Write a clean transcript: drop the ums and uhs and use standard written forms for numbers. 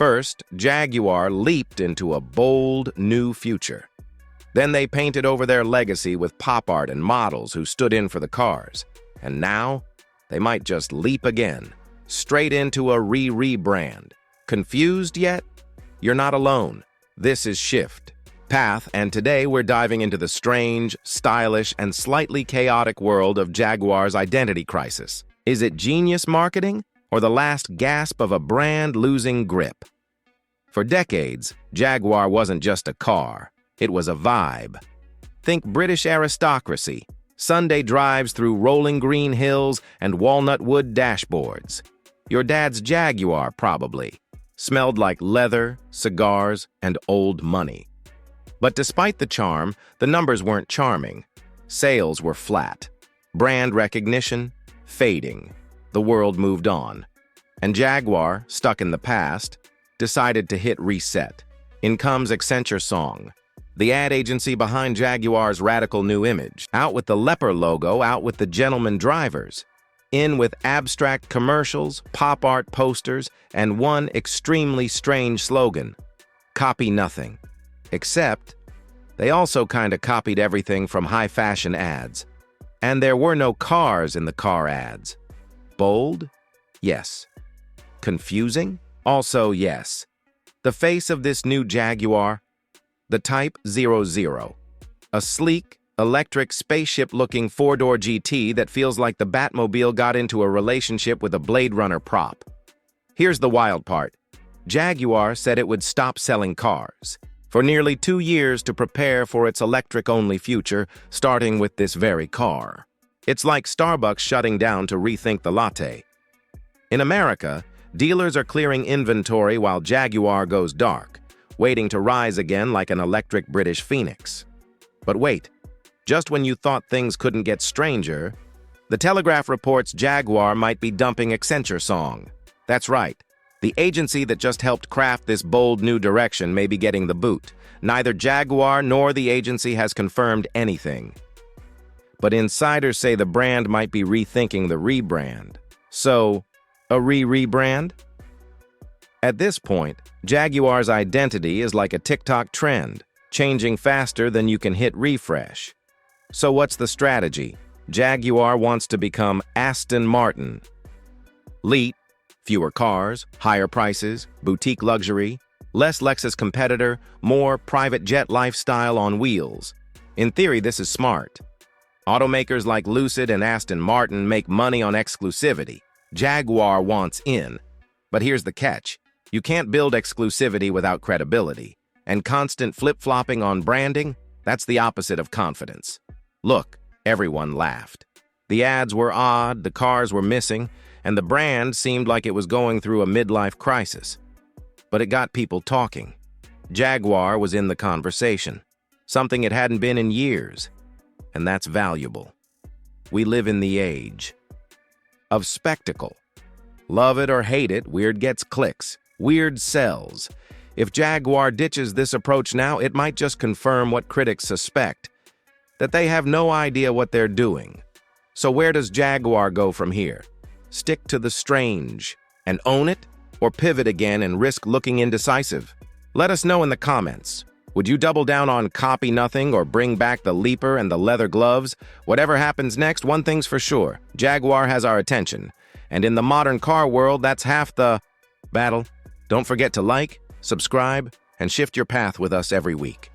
First, Jaguar leaped into a bold, new future. Then they painted over their legacy with pop art and models who stood in for the cars. And now, they might just leap again, straight into a re-rebrand. Confused yet? You're not alone. This is Shift Path, and today we're diving into the strange, stylish, and slightly chaotic world of Jaguar's identity crisis. Is it genius marketing, or the last gasp of a brand losing grip? For decades, Jaguar wasn't just a car, it was a vibe. Think British aristocracy, Sunday drives through rolling green hills and walnut wood dashboards. Your dad's Jaguar, probably. Smelled like leather, cigars, and old money. But despite the charm, the numbers weren't charming. Sales were flat. Brand recognition, fading. The world moved on. And Jaguar, stuck in the past, decided to hit reset. In comes Accenture Song, the ad agency behind Jaguar's radical new image. Out with the leopard logo, out with the gentleman drivers. In with abstract commercials, pop art posters, and one extremely strange slogan: copy nothing. Except, they also kinda copied everything from high-fashion ads. And there were no cars in the car ads. Bold? Yes. Confusing? Also yes. The face of this new Jaguar? The Type 00. A sleek, electric, spaceship-looking four-door GT that feels like the Batmobile got into a relationship with a Blade Runner prop. Here's the wild part. Jaguar said it would stop selling cars for nearly 2 years to prepare for its electric-only future, starting with this very car. It's like Starbucks shutting down to rethink the latte. In America, dealers are clearing inventory while Jaguar goes dark, waiting to rise again like an electric British phoenix. But wait, just when you thought things couldn't get stranger, the Telegraph reports Jaguar might be dumping Accenture Song. That's right. The agency that just helped craft this bold new direction may be getting the boot. Neither Jaguar nor the agency has confirmed anything. But insiders say the brand might be rethinking the rebrand. So, a re-rebrand? At this point, Jaguar's identity is like a TikTok trend, changing faster than you can hit refresh. So what's the strategy? Jaguar wants to become Aston Martin. Leap, fewer cars, higher prices, boutique luxury, less Lexus competitor, more private jet lifestyle on wheels. In theory, this is smart. Automakers like Lucid and Aston Martin make money on exclusivity. Jaguar wants in. But here's the catch. You can't build exclusivity without credibility. And constant flip-flopping on branding, that's the opposite of confidence. Look, everyone laughed. The ads were odd, the cars were missing, and the brand seemed like it was going through a midlife crisis. But it got people talking. Jaguar was in the conversation, something it hadn't been in years. And that's valuable. We live in the age of spectacle. Love it or hate it, weird gets clicks, weird sells. If Jaguar ditches this approach now, it might just confirm what critics suspect, that they have no idea what they're doing. So where does Jaguar go from here? Stick to the strange and own it, or pivot again and risk looking indecisive? Let us know in the comments. Would you double down on copy nothing or bring back the leaper and the leather gloves? Whatever happens next, one thing's for sure. Jaguar has our attention. And in the modern car world, that's half the battle. Don't forget to like, subscribe, and shift your path with us every week.